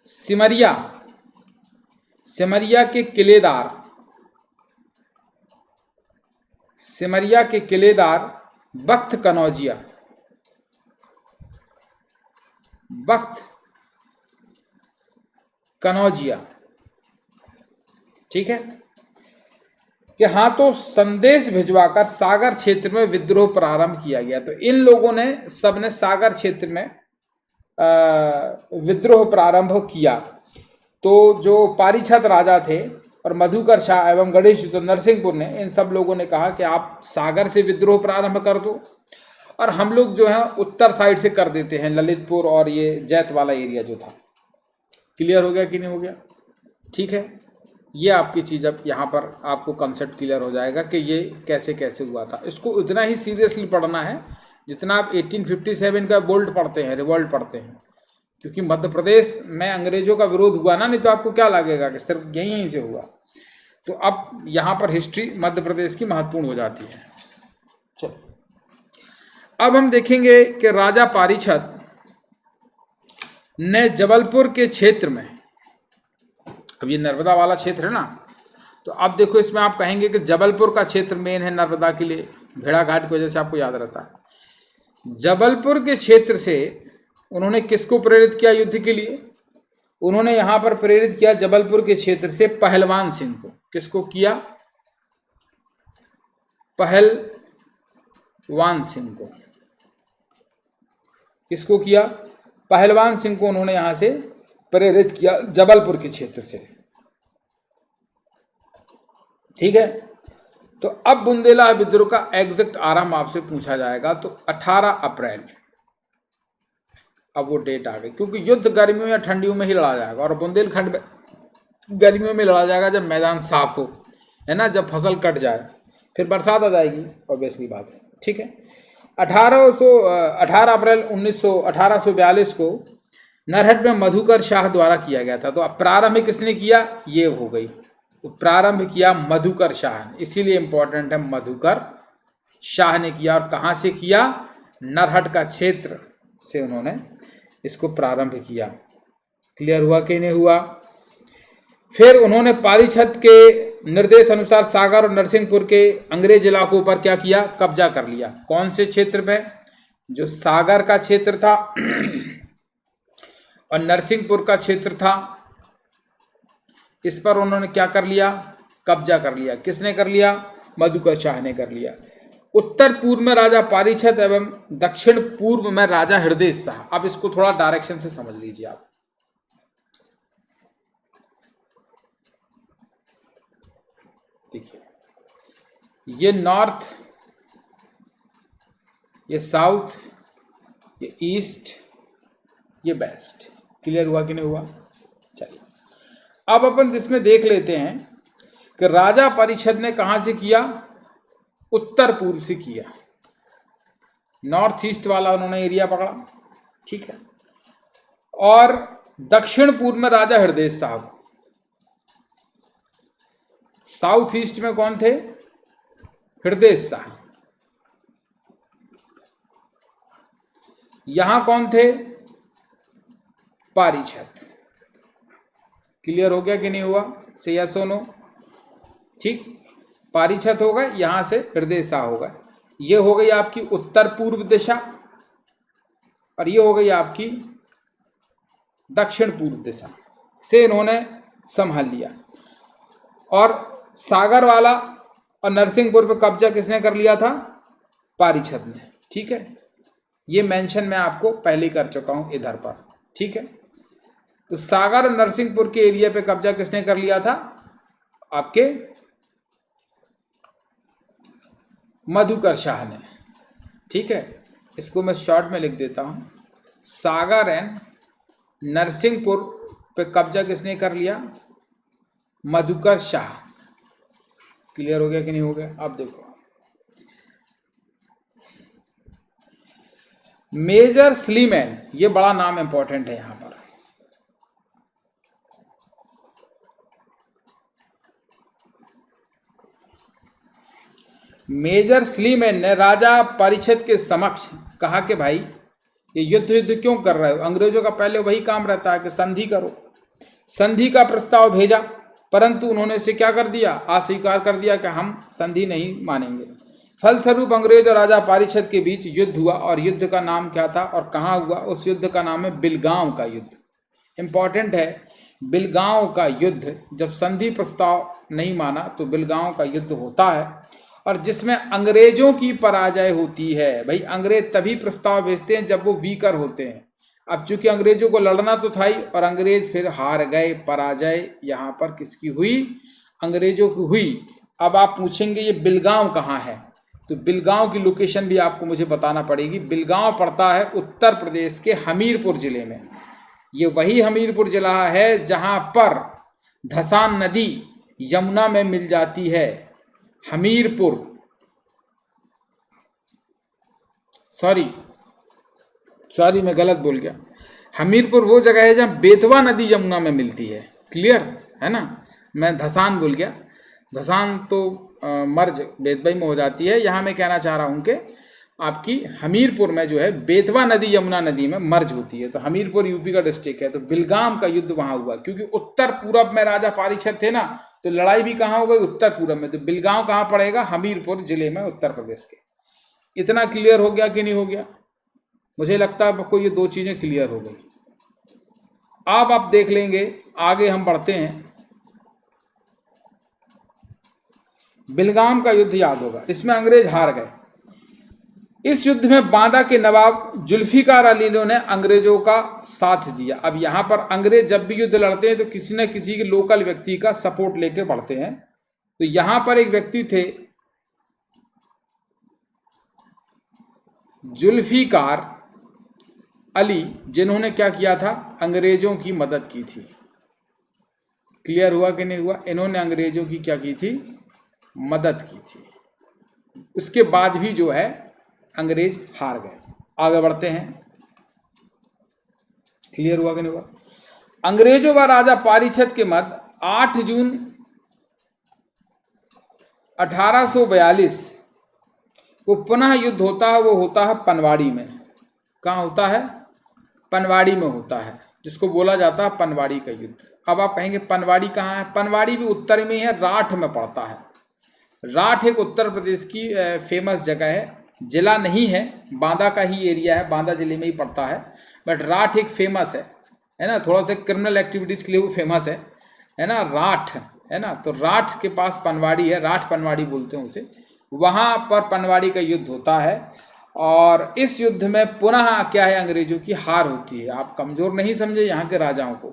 सिमरिया, सिमरिया के किलेदार, सिमरिया के किलेदार बख्त कनौजिया, बख्त कनौजिया, ठीक है, कि हाँ तो संदेश भिजवाकर सागर क्षेत्र में विद्रोह प्रारंभ किया गया। तो इन लोगों ने सबने सागर क्षेत्र में विद्रोह प्रारंभ किया। तो जो पारीक्षत राजा थे और मधुकर शाह एवं गणेश तो नरसिंहपुर ने, इन सब लोगों ने कहा कि आप सागर से विद्रोह प्रारंभ कर दो, और हम लोग जो है उत्तर साइड से कर देते हैं, ललितपुर और ये जैत वाला एरिया जो था। क्लियर हो गया कि नहीं हो गया, ठीक है। ये आपकी चीज़, अब यहाँ पर आपको कंसेप्ट क्लियर हो जाएगा कि ये कैसे कैसे हुआ था। इसको उतना ही सीरियसली पढ़ना है जितना आप 1857 का बोल्ट पढ़ते हैं, रिवॉल्ट पढ़ते हैं, क्योंकि मध्य प्रदेश में अंग्रेजों का विरोध हुआ ना, नहीं तो आपको क्या लगेगा कि सिर्फ यहीं से हुआ। तो अब यहाँ पर हिस्ट्री मध्य प्रदेश की महत्वपूर्ण हो जाती है। चलो अब हम देखेंगे कि राजा पारीक्षत ने जबलपुर के क्षेत्र में, अब ये नर्मदा वाला क्षेत्र है ना, तो अब देखो इसमें आप कहेंगे कि जबलपुर का क्षेत्र मेन है नर्मदा के लिए, भेड़ाघाट की वजह से आपको याद रहता है। जबलपुर के क्षेत्र से उन्होंने किसको प्रेरित किया युद्ध के लिए, उन्होंने यहाँ पर प्रेरित किया जबलपुर के क्षेत्र से पहलवान सिंह को। किसको किया, पहलवान सिंह को। किसको किया, पहलवान सिंह को उन्होंने यहाँ से प्रेरित किया जबलपुर के क्षेत्र से, ठीक है। तो अब बुंदेला विद्रोह का एग्जैक्ट आरंभ आपसे पूछा जाएगा, तो 18 अप्रैल, अब वो डेट आ गई, क्योंकि युद्ध गर्मियों या ठंडियों में ही लड़ा जाएगा, और बुंदेलखंड में गर्मियों में लड़ा जाएगा जब मैदान साफ हो, है ना, जब फसल कट जाए, फिर बरसात आ जाएगी, ऑब्वियसली बात है, ठीक है। 18 अप्रैल 1842 को नरहट में मधुकर शाह द्वारा किया गया था। तो अब प्रारंभ किसने किया, ये हो गई, तो प्रारंभ किया मधुकर शाह ने, इसीलिए इंपॉर्टेंट है, मधुकर शाह ने किया। और कहाँ से किया, नरहट का क्षेत्र से उन्होंने इसको प्रारंभ किया। क्लियर हुआ कि नहीं हुआ। फिर उन्होंने पारीक्षत के निर्देश अनुसार सागर और नरसिंहपुर के अंग्रेज इलाकों पर क्या किया, कब्जा कर लिया। कौन से क्षेत्र पे, जो सागर का क्षेत्र था और नरसिंहपुर का क्षेत्र था, इस पर उन्होंने क्या कर लिया, कब्जा कर लिया। किसने कर लिया, मधुकर शाह ने कर लिया। उत्तर पूर्व में राजा पारीक्षत एवं दक्षिण पूर्व में राजा हृदय शाह। अब इसको थोड़ा डायरेक्शन से समझ लीजिए आप। देखिए ये नॉर्थ, ये साउथ, ये ईस्ट, ये वेस्ट। क्लियर हुआ कि नहीं हुआ? चलिए अब अपन इसमें देख लेते हैं कि राजा परिषद ने कहां से किया? उत्तर पूर्व से किया। नॉर्थ ईस्ट वाला उन्होंने एरिया पकड़ा, ठीक है। और दक्षिण पूर्व में राजा हृदय साहब। साउथ ईस्ट में कौन थे? हृदय शाह। यहां कौन थे? पारीछत। क्लियर हो गया कि नहीं हुआ? से यस और नो? ठीक, पारीछत हो गए, यहां से हृदय शाह हो गए। ये हो गई आपकी उत्तर पूर्व दिशा और ये हो गई आपकी दक्षिण पूर्व दिशा से इन्होंने संभाल लिया। और सागर वाला और नरसिंहपुर पे कब्जा किसने कर लिया था? पारीछत ने, ठीक है। ये मेंशन मैं आपको पहले कर चुका हूं इधर पर, ठीक है। तो सागर और नरसिंहपुर के एरिया पे कब्जा किसने कर लिया था? आपके मधुकर शाह ने, ठीक है। इसको मैं शॉर्ट में लिख देता हूं। सागर एंड नरसिंहपुर पे कब्जा किसने कर लिया? मधुकर शाह। क्लियर हो गया कि नहीं हो गया? अब देखो, मेजर स्लीमैन, ये बड़ा नाम इंपॉर्टेंट है यहां पर। मेजर स्लीमैन ने राजा परिषद के समक्ष कहा कि भाई ये युद्ध क्यों कर रहे हो? अंग्रेजों का पहले वही काम रहता है कि संधि करो। संधि का प्रस्ताव भेजा, परंतु उन्होंने इसे क्या कर दिया? अस्वीकार कर दिया कि हम संधि नहीं मानेंगे। फलस्वरूप अंग्रेज और राजा पारीछद के बीच युद्ध हुआ। और युद्ध का नाम क्या था और कहाँ हुआ? उस युद्ध का नाम है बिलगांव का युद्ध। इंपॉर्टेंट है, बिलगांव का युद्ध। जब संधि प्रस्ताव नहीं माना तो बिलगांव का युद्ध होता है और जिसमें अंग्रेजों की पराजय होती है। भाई अंग्रेज तभी प्रस्ताव भेजते हैं जब वो वीकर होते हैं। अब चूंकि अंग्रेजों को लड़ना तो था ही और अंग्रेज फिर हार गए, पराजय यहाँ पर किसकी हुई? अंग्रेजों की हुई। अब आप पूछेंगे ये बिलगांव कहाँ है? तो बिलगांव की लोकेशन भी आपको मुझे बताना पड़ेगी। बिलगांव पड़ता है उत्तर प्रदेश के हमीरपुर जिले में। ये वही हमीरपुर जिला है जहाँ पर धसान नदी यमुना में मिल जाती है। हमीरपुर, सॉरी मैं गलत बोल गया। हमीरपुर वो जगह है जहाँ बेतवा नदी यमुना में मिलती है। क्लियर है ना? मैं धसान भूल गया। धसान तो मर्ज बेतवा में हो जाती है। यहाँ मैं कहना चाह रहा हूँ कि आपकी हमीरपुर में जो है बेतवा नदी यमुना नदी में मर्ज होती है। तो हमीरपुर यूपी का डिस्ट्रिक्ट है। तो बिलगाम का युद्ध वहाँ हुआ क्योंकि उत्तर पूरब में राजा पारीछद थे ना, तो लड़ाई भी कहाँ हो गई? उत्तर पूरब में। तो बिलगांव कहाँ पड़ेगा? हमीरपुर जिले में, उत्तर प्रदेश के। इतना क्लियर हो गया कि नहीं हो गया? मुझे लगता है आपको ये दो चीजें क्लियर हो गई। अब आप देख लेंगे, आगे हम बढ़ते हैं। बिलगाम का युद्ध याद होगा, इसमें अंग्रेज हार गए। इस युद्ध में बांदा के नवाब जुल्फिकार अली ने अंग्रेजों का साथ दिया। अब यहां पर अंग्रेज जब भी युद्ध लड़ते हैं तो किसी न किसी के लोकल व्यक्ति का सपोर्ट लेके बढ़ते हैं। तो यहां पर एक व्यक्ति थे जुल्फिकार अली, जिन्होंने क्या किया था? अंग्रेजों की मदद की थी। क्लियर हुआ कि नहीं हुआ? इन्होंने अंग्रेजों की क्या की थी? मदद की थी। उसके बाद भी जो है अंग्रेज हार गए। आगे बढ़ते हैं। क्लियर हुआ कि नहीं हुआ? अंग्रेजों व राजा पारीछद के मध्य 8 जून 1842 को पुनः युद्ध होता है। वो होता है पनवाड़ी में। कहाँ होता है? पनवाड़ी में होता है, जिसको बोला जाता है पनवाड़ी का युद्ध। अब आप कहेंगे पनवाड़ी कहाँ है? पनवाड़ी भी उत्तर में है, राठ में पड़ता है। राठ एक उत्तर प्रदेश की फेमस जगह है, जिला नहीं है, बांदा का ही एरिया है, बांदा जिले में ही पड़ता है। बट राठ एक फेमस है ना, थोड़ा सा क्रिमिनल एक्टिविटीज़ के लिए वो फेमस है ना, राठ है ना। तो राठ के पास पनवाड़ी है, राठ पनवाड़ी बोलते हैं उसे। वहाँ पर पनवाड़ी का युद्ध होता है और इस युद्ध में पुनः क्या है? अंग्रेजों की हार होती है। आप कमज़ोर नहीं समझे यहाँ के राजाओं को,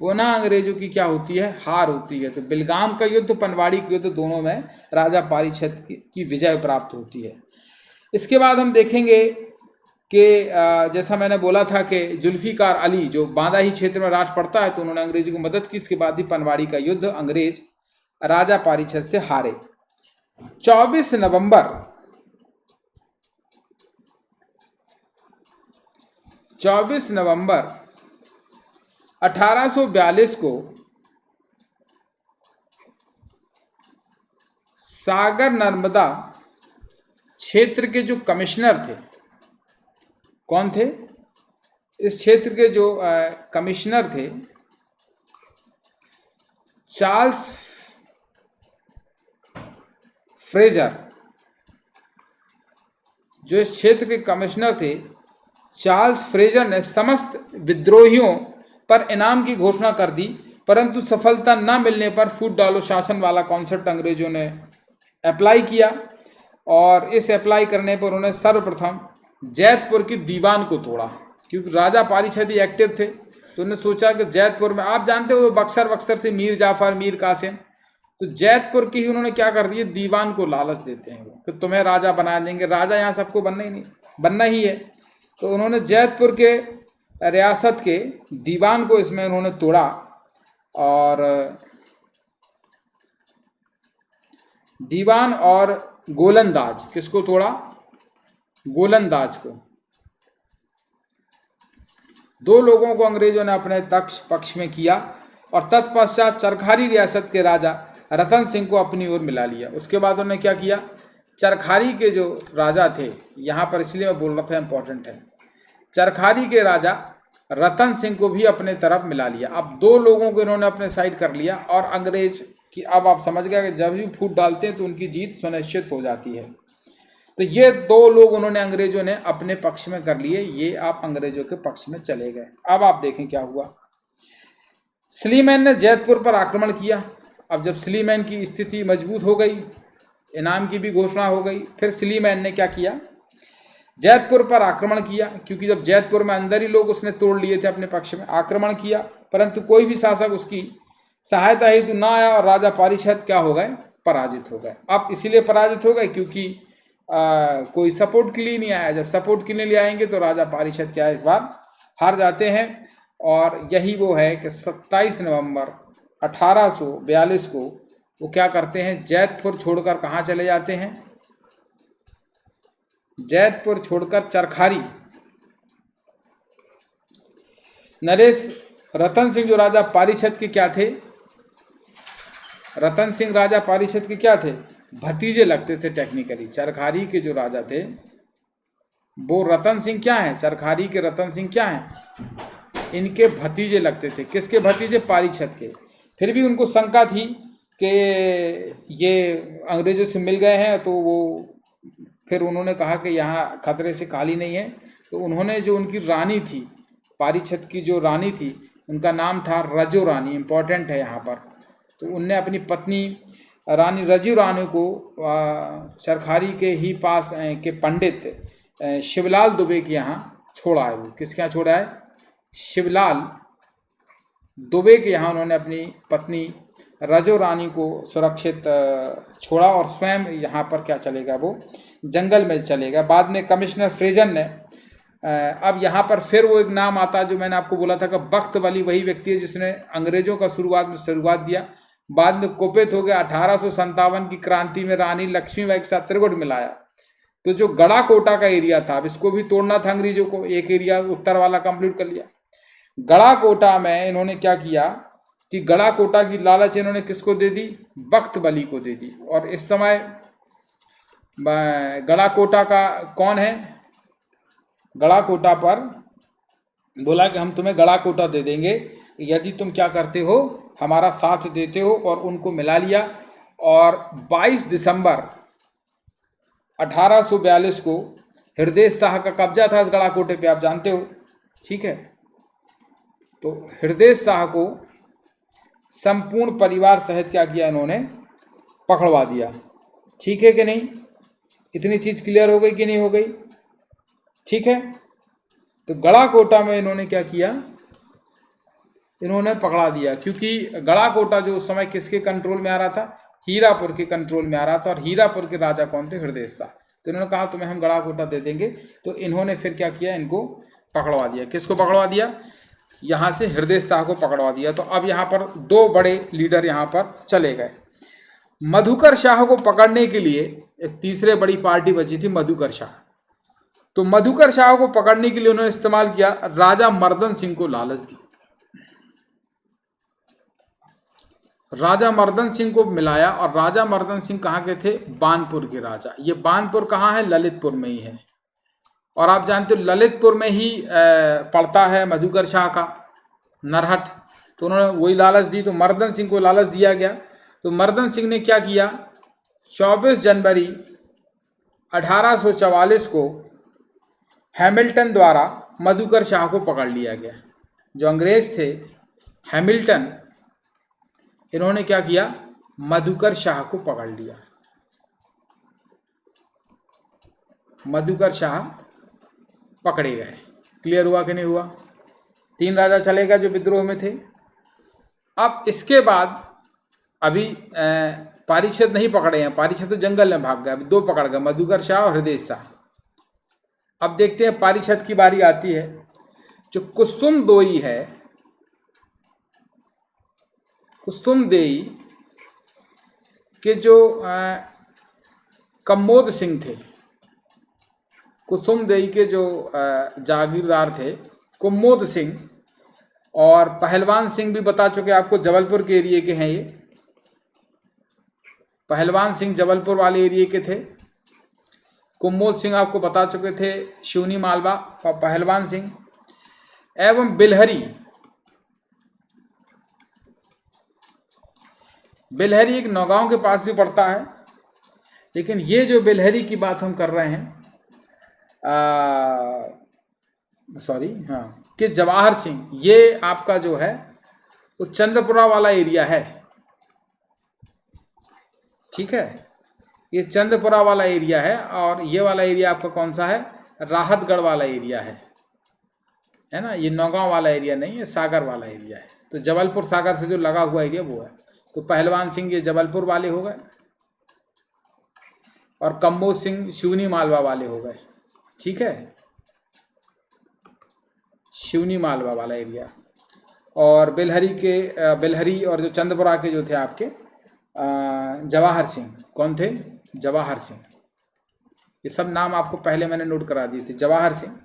पुनः अंग्रेजों की क्या होती है, हार होती है। तो बिलगाम का युद्ध, पनवाड़ी का युद्ध, दोनों में राजा पारीक्षत की विजय प्राप्त होती है। इसके बाद हम देखेंगे कि जैसा मैंने बोला था कि जुल्फिकार अली जो बांदा ही क्षेत्र में राज पड़ता है, तो उन्होंने अंग्रेजी को मदद की। इसके बाद ही पनवाड़ी का युद्ध अंग्रेज राजा पारीक्षत से हारे। 24 नवंबर 1842 को सागर नर्मदा क्षेत्र के जो कमिश्नर थे, कौन थे? इस क्षेत्र के जो कमिश्नर थे, चार्ल्स फ्रेजर, जो इस क्षेत्र के कमिश्नर थे, चार्ल्स फ्रेजर ने समस्त विद्रोहियों पर इनाम की घोषणा कर दी, परंतु सफलता न मिलने पर फूट डालो शासन वाला कॉन्सेप्ट अंग्रेजों ने अप्लाई किया। और इस अप्लाई करने पर उन्होंने सर्वप्रथम जैतपुर की दीवान को तोड़ा, क्योंकि राजा पारीक्षत ही एक्टिव थे। तो उन्होंने सोचा कि जैतपुर में, आप जानते हो बक्सर से मीर जाफर, मीर कासिम, तो जैतपुर की ही उन्होंने क्या कर दिया, दीवान को लालच देते हैं वो कि तुम्हें राजा बना देंगे। राजा यहाँ सबको बनना ही है। तो उन्होंने जैतपुर के रियासत के दीवान को इसमें उन्होंने तोड़ा। और दीवान और गोलंदाज, किसको तोड़ा? गोलंदाज को। दो लोगों को अंग्रेजों ने अपने पक्ष में किया और तत्पश्चात चरखारी रियासत के राजा रतन सिंह को अपनी ओर मिला लिया। उसके बाद उन्होंने क्या किया, चरखारी के जो राजा थे, यहाँ पर इसलिए मैं बोल रहा था इम्पोर्टेंट है, चरखारी के राजा रतन सिंह को भी अपने तरफ मिला लिया। अब दो लोगों को इन्होंने अपने साइड कर लिया और अंग्रेज की, अब आप समझ गए कि जब भी फूट डालते हैं तो उनकी जीत सुनिश्चित हो जाती है। तो ये दो लोग उन्होंने अंग्रेजों ने अपने पक्ष में कर लिए, ये आप अंग्रेजों के पक्ष में चले गए। अब आप देखें क्या हुआ। स्लीमैन ने जैतपुर पर आक्रमण किया। अब जब स्लीमैन की स्थिति मजबूत हो गई, इनाम की भी घोषणा हो गई, फिर स्लीमैन ने क्या किया, जैतपुर पर आक्रमण किया। क्योंकि जब जैतपुर में अंदर ही लोग उसने तोड़ लिए थे अपने पक्ष में, आक्रमण किया, परंतु कोई भी शासक उसकी सहायता हेतु ना आया और राजा पारीक्षत क्या हो गए, पराजित हो गए। अब इसीलिए पराजित हो गए क्योंकि कोई सपोर्ट के लिए नहीं आया। जब सपोर्ट के लिए आएंगे तो राजा पारीक्षत क्या है, इस बार हार जाते हैं। और यही वो है कि 27 नवंबर 1842 को वो क्या करते हैं, जैतपुर छोड़कर कहाँ चले जाते हैं, जैतपुर छोड़कर चरखारी। नरेश रतन सिंह जो राजा पारीक्षत के क्या थे, रतन सिंह राजा पारीक्षत के क्या थे, भतीजे लगते थे टेक्निकली। चरखारी के जो राजा थे वो रतन सिंह क्या हैं, चरखारी के रतन सिंह क्या हैं, इनके भतीजे लगते थे। किसके भतीजे, पारीक्षत के। फिर भी उनको शंका थी कि ये अंग्रेजों से मिल गए हैं, तो वो फिर उन्होंने कहा कि यहाँ खतरे से खाली नहीं है। तो उन्होंने जो उनकी रानी थी, पारीक्षत की जो रानी थी, उनका नाम था रजो रानी, इम्पोर्टेंट है यहाँ पर। तो उनने अपनी पत्नी रानी रजो रानी को चरखारी के ही पास के पंडित शिवलाल दुबे के यहाँ छोड़ा है। वो किसके यहाँ छोड़ा है, शिवलाल दुबे के यहाँ उन्होंने अपनी पत्नी रजो रानी को सुरक्षित छोड़ा और स्वयं यहाँ पर क्या चलेगा, वो जंगल में चलेगा। बाद में कमिश्नर फ्रेजर ने, अब यहाँ पर फिर वो एक नाम आता है जो मैंने आपको बोला था कि बख्त वली वही व्यक्ति है जिसने अंग्रेजों का शुरुआत दिया। बाद में कुपित हो गया, 1857 की क्रांति में रानी लक्ष्मीबाई के साथ त्रिगुट मिलाया। तो जो गड़ा कोटा का एरिया था, अब इसको भी तोड़ना था अंग्रेजों को, एक एरिया उत्तर वाला कंप्लीट कर लिया। गड़ा कोटा में इन्होंने क्या किया कि गड़ा कोटा की लालच इन्होंने किसको दे दी, बख्त वली को दे दी। और इस समय गड़ा कोटा का कौन है, गड़ा कोटा पर बोला कि हम तुम्हें गड़ा कोटा दे देंगे यदि तुम क्या करते हो, हमारा साथ देते हो, और उनको मिला लिया। और 22 दिसंबर 1842 को हृदय शाह का कब्जा था इस गड़ा कोटे पे, आप जानते हो, ठीक है। तो हृदय शाह को संपूर्ण परिवार सहित क्या किया, इन्होंने पकड़वा दिया। ठीक है कि नहीं, इतनी चीज़ क्लियर हो गई कि नहीं हो गई, ठीक है। तो गड़ा कोटा में इन्होंने क्या किया, इन्होंने पकड़ा दिया, क्योंकि गढ़ाकोटा जो उस समय किसके कंट्रोल में आ रहा था, हीरापुर के कंट्रोल में आ रहा था, और हीरापुर के राजा कौन थे, हृदय शाह। तो इन्होंने कहा तुम्हें हम गढ़ाकोटा दे देंगे, तो इन्होंने फिर क्या किया, इनको पकड़वा दिया। किसको पकड़वा दिया, यहाँ से हृदय शाह को पकड़वा दिया। तो अब यहाँ पर दो बड़े लीडर यहाँ पर चले गए। मधुकर शाह को पकड़ने के लिए एक तीसरे बड़ी पार्टी बची थी, मधुकर शाह। तो मधुकर शाह को पकड़ने के लिए उन्होंने इस्तेमाल किया, राजा मर्दन सिंह को लालच दिया। राजा मर्दन सिंह को मिलाया, और राजा मर्दन सिंह कहाँ के थे, बानपुर के राजा। ये बानपुर कहाँ है, ललितपुर में ही है। और आप जानते हो ललितपुर में ही पड़ता है मधुकर शाह का नरहट। तो उन्होंने वही लालच दी, तो मर्दन सिंह को लालच दिया गया। तो मर्दन सिंह ने क्या किया, 24 जनवरी 1844 को हैमिल्टन द्वारा मधुकर शाह को पकड़ लिया गया। जो अंग्रेज थे हैमिल्टन, इन्होंने क्या किया, मधुकर शाह को पकड़ लिया। मधुकर शाह पकड़े गए। क्लियर हुआ कि नहीं हुआ। 3 राजा चले गए जो विद्रोह में थे। अब इसके बाद अभी पारीक्षत नहीं पकड़े हैं, पारीक्षत तो जंगल में भाग गए, अभी 2 पकड़ गए, मधुकर शाह और हृदय शाह। अब देखते हैं पारीक्षत की बारी आती है। जो कुसुमदेई है, कुसुमदेई के जो कमोद सिंह थे, कुसुमदेई के जो जागीरदार थे कुमोद सिंह, और पहलवान सिंह भी बता चुके आपको, जबलपुर के एरिए के हैं ये। पहलवान सिंह जबलपुर वाले एरिए के थे। कुमोद सिंह आपको बता चुके थे शिवनी मालवा, पहलवान सिंह एवं बिलहरी। बिलहरी एक नौगांव के पास भी पड़ता है, लेकिन ये जो बिलहरी की बात हम कर रहे हैं, कि जवाहर सिंह, ये आपका जो है वो चंद्रपुरा वाला एरिया है। ठीक है, ये चंद्रपुरा वाला एरिया है, और ये वाला एरिया आपका कौन सा है, राहतगढ़ वाला एरिया है ना। ये नौगांव वाला एरिया नहीं है, सागर वाला एरिया है। तो जबलपुर सागर से जो लगा हुआ एरिया वो है। तो पहलवान सिंह ये जबलपुर वाले हो गए, और कम्बोज सिंह शिवनी मालवा वाले हो गए। ठीक है, शिवनी मालवा वाला एरिया। और बिलहरी और जो चंद्रपुरा के जो थे आपके जवाहर सिंह, कौन थे, जवाहर सिंह। ये सब नाम आपको पहले मैंने नोट करा दिए थे। जवाहर सिंह,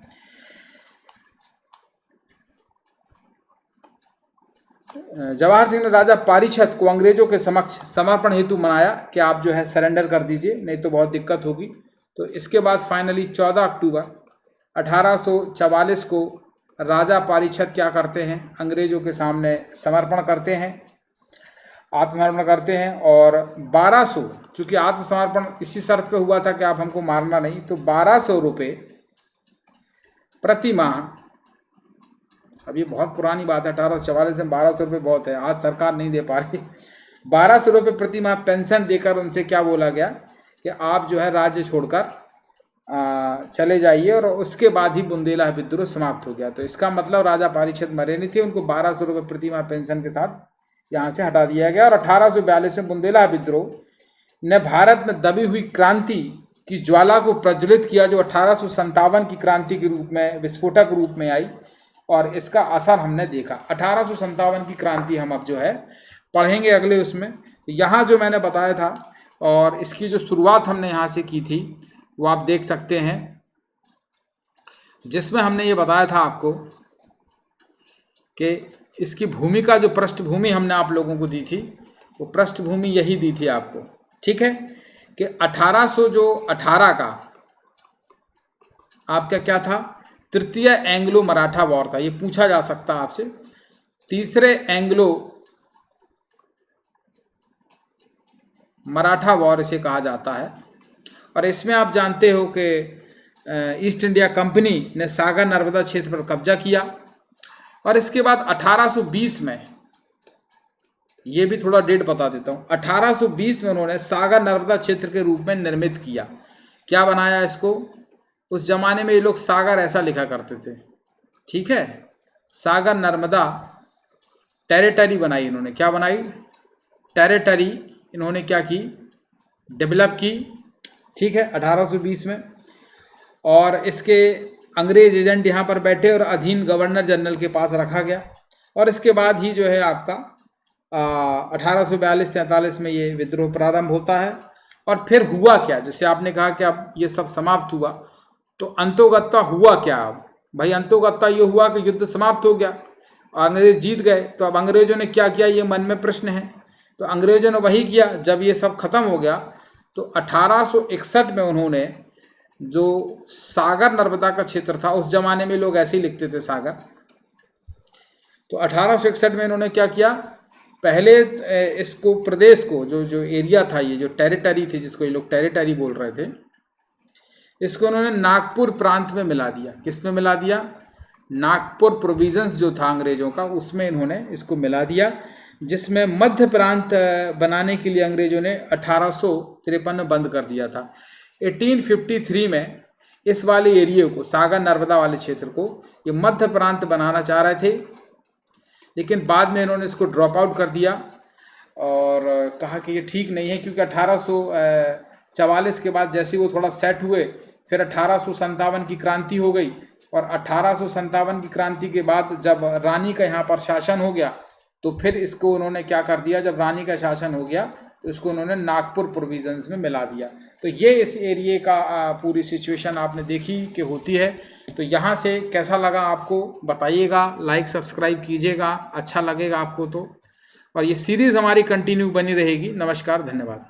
जवाहर सिंह ने राजा पारीक्षत को अंग्रेजों के समक्ष समर्पण हेतु मनाया कि आप जो है सरेंडर कर दीजिए, नहीं तो बहुत दिक्कत होगी। तो इसके बाद फाइनली 14 अक्टूबर 1844 को राजा पारीक्षत क्या करते हैं, अंग्रेजों के सामने समर्पण करते हैं, आत्मसमर्पण करते हैं। और 1200, चूँकि आत्मसमर्पण इसी शर्त पे हुआ था कि आप हमको मारना नहीं, तो 1200 रुपये प्रति माह। अब ये बहुत पुरानी बात है, 1844 में 1200 रुपये बहुत है, आज सरकार नहीं दे पा रही। 1200 रुपये प्रति माह पेंशन देकर उनसे क्या बोला गया कि आप जो है राज्य छोड़कर चले जाइए, और उसके बाद ही बुंदेला विद्रोह समाप्त हो गया। तो इसका मतलब राजा पारीक्षत मरे नहीं थे, उनको 1200 रुपये प्रति माह पेंशन के साथ यहाँ से हटा दिया गया। और 1842 में बुंदेला विद्रोह ने भारत में दबी हुई क्रांति की ज्वाला को प्रज्वलित किया, जो 1857 की क्रांति के रूप में, विस्फोटक रूप में आई, और इसका असर हमने देखा। 1857 की क्रांति हम अब जो है पढ़ेंगे अगले उसमें। यहाँ जो मैंने बताया था और इसकी जो शुरुआत हमने यहाँ से की थी वो आप देख सकते हैं, जिसमें हमने ये बताया था आपको कि इसकी भूमि का जो पृष्ठभूमि हमने आप लोगों को दी थी, वो पृष्ठभूमि यही दी थी आपको। ठीक है, कि 1818 का आपका क्या था, तृतीय एंग्लो मराठा वॉर था। ये पूछा जा सकता है आपसे, तीसरे एंग्लो मराठा वॉर इसे कहा जाता है। और इसमें आप जानते हो कि ईस्ट इंडिया कंपनी ने सागर नर्मदा क्षेत्र पर कब्जा किया। और इसके बाद 1820 में, ये भी थोड़ा डेट बता देता हूँ, 1820 में उन्होंने सागर नर्मदा क्षेत्र के रूप में निर्मित किया। क्या बनाया इसको, उस जमाने में ये लोग सागर ऐसा लिखा करते थे। ठीक है, सागर नर्मदा टेरिटरी बनाई इन्होंने। क्या बनाई? टेरिटरी इन्होंने क्या की? डेवलप की। ठीक है, 1820 में। और इसके अंग्रेज एजेंट यहाँ पर बैठे और अधीन गवर्नर जनरल के पास रखा गया। और इसके बाद ही जो है आपका 1842-43 में ये विद्रोह प्रारंभ होता है। और फिर हुआ क्या? जैसे आपने कहा कि अब ये सब समाप्त हुआ, तो अंतोगत्वा हुआ क्या? अब भाई अंतोगत्वा ये हुआ कि युद्ध समाप्त हो गया, अंग्रेज जीत गए। तो अब अंग्रेजों ने क्या किया, ये मन में प्रश्न है। तो अंग्रेजों ने वही किया, जब ये सब खत्म हो गया तो 1861 में उन्होंने जो सागर नर्मदा का क्षेत्र था, उस जमाने में लोग ऐसे ही लिखते थे सागर, तो 1861 में इन्होंने क्या किया, पहले इसको प्रदेश को जो एरिया था, ये जो टेरिटरी थी जिसको ये लोग टेरिटरी बोल रहे थे, इसको उन्होंने नागपुर प्रांत में मिला दिया। किस में मिला दिया? नागपुर प्रोविजंस जो था अंग्रेजों का, उसमें इन्होंने इसको मिला दिया, जिसमें मध्य प्रांत बनाने के लिए अंग्रेजों ने 1853 में बंद कर दिया था। 1853 में इस वाले एरिया को, सागर नर्मदा वाले क्षेत्र को, ये मध्य प्रांत बनाना चाह रहे थे, लेकिन बाद में इन्होंने इसको ड्रॉप आउट कर दिया और कहा कि ये ठीक नहीं है, क्योंकि 1844 के बाद जैसे वो थोड़ा सेट हुए, फिर 1857 की क्रांति हो गई। और 1857 की क्रांति के बाद जब रानी का यहाँ पर शासन हो गया, तो फिर इसको उन्होंने क्या कर दिया, जब रानी का शासन हो गया तो इसको उन्होंने नागपुर प्रोविजंस में मिला दिया। तो ये इस एरिए का पूरी सिचुएशन आपने देखी कि होती है। तो यहाँ से कैसा लगा आपको बताइएगा, लाइक सब्सक्राइब कीजिएगा, अच्छा लगेगा आपको तो। और ये सीरीज़ हमारी कंटिन्यू बनी रहेगी। नमस्कार, धन्यवाद।